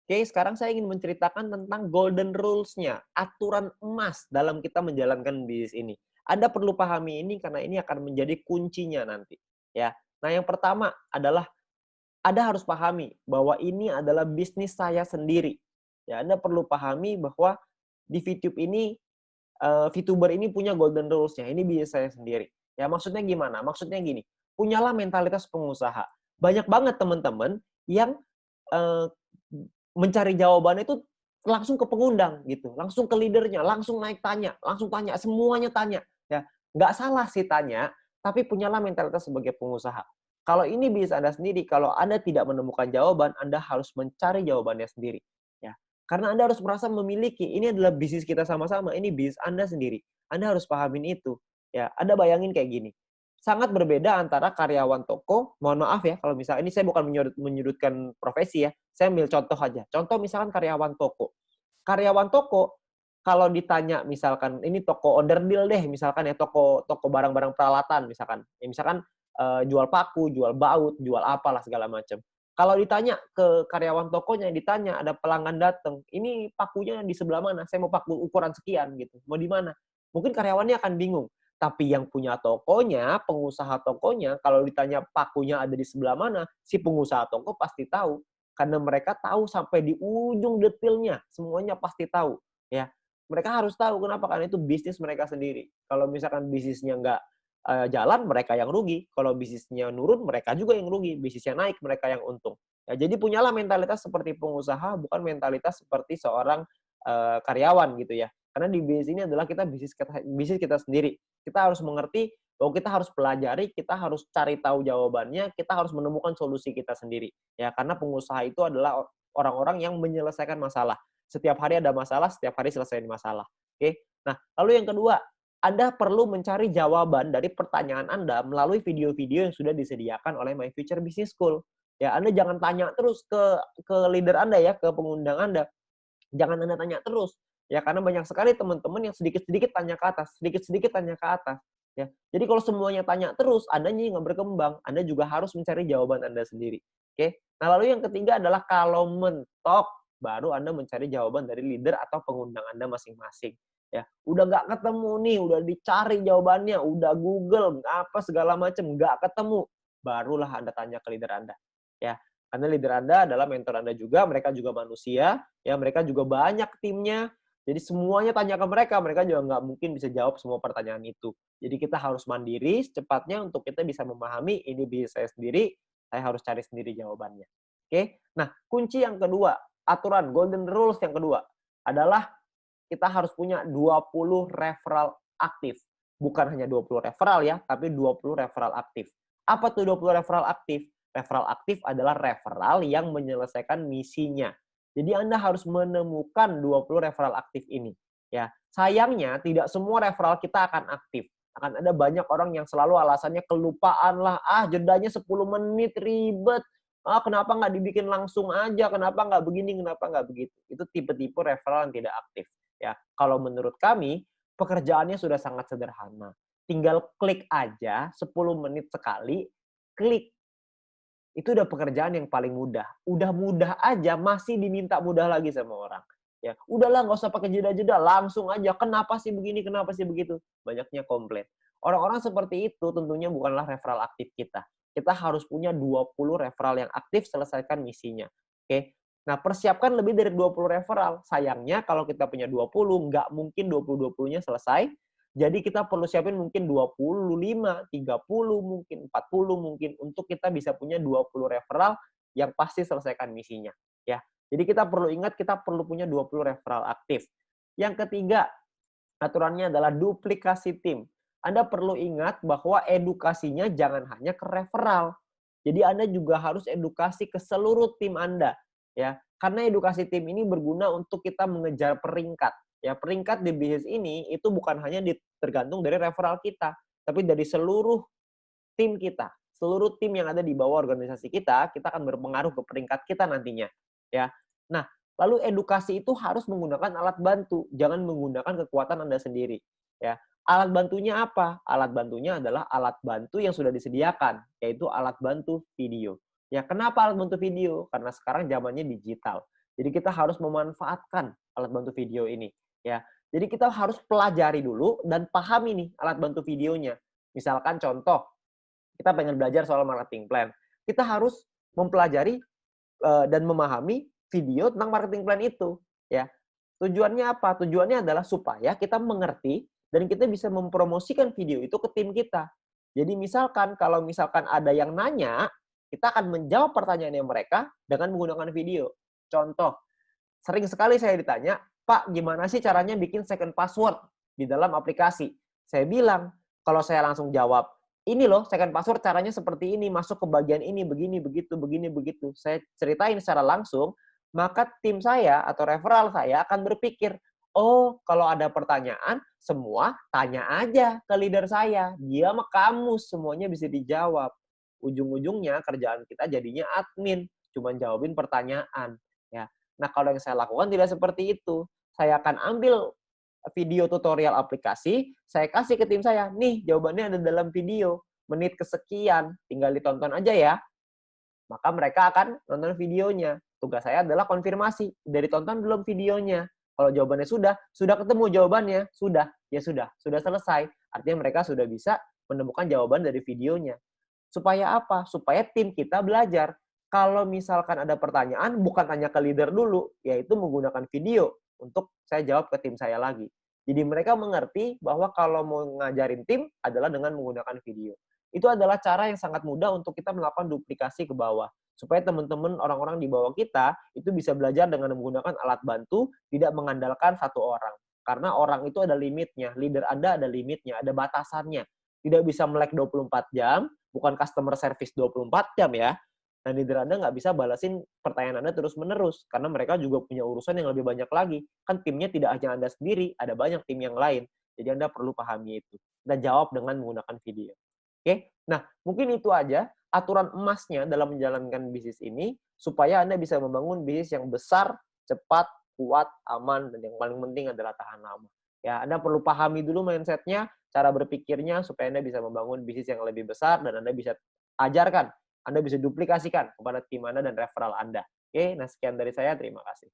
Oke, sekarang saya ingin menceritakan tentang golden rules-nya, aturan emas dalam kita menjalankan bisnis ini. Anda perlu pahami ini karena ini akan menjadi kuncinya nanti, ya. Nah, yang pertama adalah Anda harus pahami bahwa ini adalah bisnis saya sendiri. Ya, Anda perlu pahami bahwa di VTube ini, VTuber ini punya golden rules-nya, ini bisnis saya sendiri. Ya, maksudnya gimana? Maksudnya gini, punyalah mentalitas pengusaha. Banyak banget teman-teman yang, eee, mencari jawaban itu langsung ke pengundang gitu, langsung ke leader-nya, langsung naik tanya, langsung tanya, semuanya tanya, ya. Nggak salah sih tanya, tapi punyalah mentalitas sebagai pengusaha. Kalau ini bisnis Anda sendiri, kalau Anda tidak menemukan jawaban, Anda harus mencari jawabannya sendiri, ya. Karena Anda harus merasa memiliki, ini adalah bisnis kita sama-sama, ini bisnis Anda sendiri. Anda harus pahamin itu, ya. Anda bayangin kayak gini, sangat berbeda antara karyawan toko, mohon maaf ya kalau misalnya ini saya bukan menyudutkan profesi ya, saya ambil contoh aja. Contoh misalkan karyawan toko. Karyawan toko, kalau ditanya misalkan ini toko onderdil deh misalkan ya, toko toko barang-barang peralatan misalkan. Ya misalkan, jual paku, jual baut, jual apalah segala macam. Kalau ditanya ke karyawan tokonya, ditanya ada pelanggan datang, "Ini pakunya di sebelah mana? Saya mau paku ukuran sekian," gitu, "mau di mana?" Mungkin karyawannya akan bingung. Tapi yang punya tokonya, pengusaha tokonya, kalau ditanya pakunya ada di sebelah mana, si pengusaha toko pasti tahu. Karena mereka tahu sampai di ujung detailnya, semuanya pasti tahu, ya. Mereka harus tahu, kenapa? Karena itu bisnis mereka sendiri. Kalau misalkan bisnisnya nggak, jalan, mereka yang rugi. Kalau bisnisnya nurun, mereka juga yang rugi. Bisnisnya naik, mereka yang untung. Ya, jadi punyalah mentalitas seperti pengusaha, bukan mentalitas seperti seorang, karyawan gitu ya. Karena di bisnis ini adalah kita bisnis kita sendiri. Kita harus mengerti bahwa kita harus pelajari, kita harus cari tahu jawabannya, kita harus menemukan solusi kita sendiri. Ya, karena pengusaha itu adalah orang-orang yang menyelesaikan masalah. Setiap hari ada masalah, setiap hari selesaiin masalah. Oke. Nah, lalu yang kedua, Anda perlu mencari jawaban dari pertanyaan Anda melalui video-video yang sudah disediakan oleh My Future Business School. Ya, Anda jangan tanya terus ke leader Anda ya, ke pengundang Anda. Jangan Anda tanya terus, ya karena banyak sekali teman-teman yang sedikit-sedikit tanya ke atas, sedikit-sedikit tanya ke atas, ya. Jadi kalau semuanya tanya terus, Andanya nggak berkembang, Anda juga harus mencari jawaban Anda sendiri, oke. Nah, lalu yang ketiga adalah kalau mentok, baru Anda mencari jawaban dari leader atau pengundang Anda masing-masing, ya. Udah nggak ketemu nih, udah dicari jawabannya, udah Google, apa segala macam, nggak ketemu, barulah Anda tanya ke leader Anda, ya. Karena leader Anda adalah mentor Anda juga, mereka juga manusia, ya mereka juga banyak timnya, jadi semuanya tanya ke mereka juga nggak mungkin bisa jawab semua pertanyaan itu. Jadi kita harus mandiri secepatnya untuk kita bisa memahami, ini bisnis saya sendiri, saya harus cari sendiri jawabannya. Oke? Nah, kunci yang kedua, aturan golden rules yang kedua adalah kita harus punya 20 referral aktif. Bukan hanya 20 referral ya, tapi 20 referral aktif. Apa tuh 20 referral aktif? Referral aktif adalah referral yang menyelesaikan misinya. Jadi Anda harus menemukan 20 referral aktif ini. Ya, sayangnya tidak semua referral kita akan aktif. Akan ada banyak orang yang selalu alasannya kelupaan lah, jedanya 10 menit ribet. Kenapa nggak dibikin langsung aja? Kenapa nggak begini? Kenapa nggak begitu? Itu tipe-tipe referral yang tidak aktif. Ya, kalau menurut kami, pekerjaannya sudah sangat sederhana. Tinggal klik aja 10 menit sekali, klik. Itu udah pekerjaan yang paling mudah. Udah mudah aja masih diminta mudah lagi sama orang. Ya, udahlah nggak usah pakai jeda-jeda, langsung aja. Kenapa sih begini, kenapa sih begitu? Banyaknya komplain. Orang-orang seperti itu tentunya bukanlah referral aktif kita. Kita harus punya 20 referral yang aktif, selesaikan misinya. Oke. Nah, persiapkan lebih dari 20 referral. Sayangnya kalau kita punya 20, nggak mungkin 20-20-nya selesai. Jadi kita perlu siapin mungkin 25, 30 mungkin, 40 mungkin untuk kita bisa punya 20 referral yang pasti selesaikan misinya, ya. Jadi kita perlu ingat kita perlu punya 20 referral aktif. Yang ketiga, aturannya adalah duplikasi tim. Anda perlu ingat bahwa edukasinya jangan hanya ke referral. Jadi Anda juga harus edukasi ke seluruh tim Anda, ya. Karena edukasi tim ini berguna untuk kita mengejar peringkat. Ya, peringkat di bisnis ini itu bukan hanya tergantung dari referral kita, tapi dari seluruh tim kita. Seluruh tim yang ada di bawah organisasi kita akan berpengaruh ke peringkat kita nantinya, ya. Nah, lalu edukasi itu harus menggunakan alat bantu, jangan menggunakan kekuatan Anda sendiri, ya. Alat bantunya apa? Alat bantunya adalah alat bantu yang sudah disediakan, yaitu alat bantu video. Ya, kenapa alat bantu video? Karena sekarang zamannya digital. Jadi kita harus memanfaatkan alat bantu video ini, ya. Jadi kita harus pelajari dulu dan pahami nih alat bantu videonya. Misalkan contoh, kita pengen belajar soal marketing plan. Kita harus mempelajari dan memahami video tentang marketing plan itu, ya. Tujuannya apa? Tujuannya adalah supaya kita mengerti dan kita bisa mempromosikan video itu ke tim kita. Jadi misalkan kalau misalkan ada yang nanya, kita akan menjawab pertanyaannya mereka dengan menggunakan video. Contoh, sering sekali saya ditanya, "Pak, gimana sih caranya bikin second password di dalam aplikasi?" Saya bilang, kalau saya langsung jawab, "Ini loh second password caranya seperti ini, masuk ke bagian ini, begini, begitu, begini, begitu." Saya ceritain secara langsung, maka tim saya atau referral saya akan berpikir, "Oh, kalau ada pertanyaan, semua tanya aja ke leader saya. Dia mah kamus, semuanya bisa dijawab." Ujung-ujungnya kerjaan kita jadinya admin, cuman jawabin pertanyaan, ya. Nah, kalau yang saya lakukan tidak seperti itu. Saya akan ambil video tutorial aplikasi, saya kasih ke tim saya, "Nih, jawabannya ada dalam video, menit kesekian, tinggal ditonton aja ya." Maka mereka akan nonton videonya. Tugas saya adalah konfirmasi, udah ditonton belum videonya? Kalau jawabannya sudah ketemu jawabannya, ya sudah selesai. Artinya mereka sudah bisa menemukan jawaban dari videonya. Supaya apa? Supaya tim kita belajar. Kalau misalkan ada pertanyaan, bukan tanya ke leader dulu, yaitu menggunakan video untuk saya jawab ke tim saya lagi. Jadi mereka mengerti bahwa kalau mau ngajarin tim adalah dengan menggunakan video. Itu adalah cara yang sangat mudah untuk kita melakukan duplikasi ke bawah. Supaya teman-teman orang-orang di bawah kita itu bisa belajar dengan menggunakan alat bantu, tidak mengandalkan satu orang. Karena orang itu ada limitnya, leader Anda ada limitnya, ada batasannya. Tidak bisa melek 24 jam, bukan customer service 24 jam ya. Dan leader Anda nggak bisa balasin pertanyaan Anda terus-menerus, karena mereka juga punya urusan yang lebih banyak lagi. Kan timnya tidak hanya Anda sendiri, ada banyak tim yang lain. Jadi Anda perlu pahami itu. Dan jawab dengan menggunakan video. Oke? Nah, mungkin itu aja aturan emasnya dalam menjalankan bisnis ini, supaya Anda bisa membangun bisnis yang besar, cepat, kuat, aman, dan yang paling penting adalah tahan lama. Ya, Anda perlu pahami dulu mindset-nya, cara berpikirnya, supaya Anda bisa membangun bisnis yang lebih besar, dan Anda bisa ajarkan, Anda bisa duplikasikan kepada tim Anda dan referral Anda. Oke, nah sekian dari saya, terima kasih.